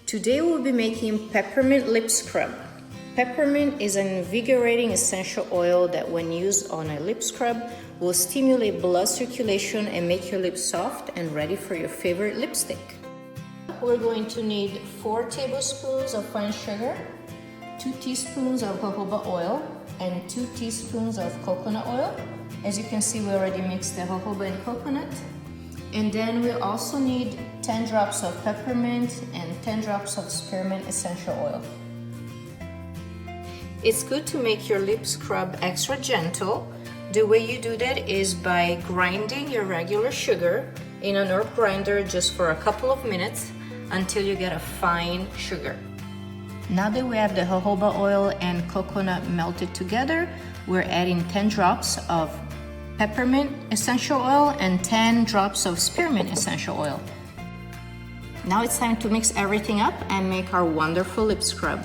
Today we'll be making Peppermint Lip Scrub. Peppermint is an invigorating essential oil that when used on a lip scrub will stimulate blood circulation and make your lips soft and ready for your favorite lipstick. We're going to need 4 tablespoons of fine sugar, 2 teaspoons of jojoba oil, and 2 teaspoons of coconut oil. As you can see, we already mixed the jojoba and coconut. And then we also need 10 drops of peppermint and 10 drops of spearmint essential oil. It's good to make your lip scrub extra gentle. The way you do that is by grinding your regular sugar in an herb grinder just for a couple of minutes until you get a fine sugar. Now that we have the jojoba oil and coconut melted together, we're adding 10 drops of peppermint essential oil and 10 drops of spearmint essential oil. Now it's time to mix everything up and make our wonderful lip scrub.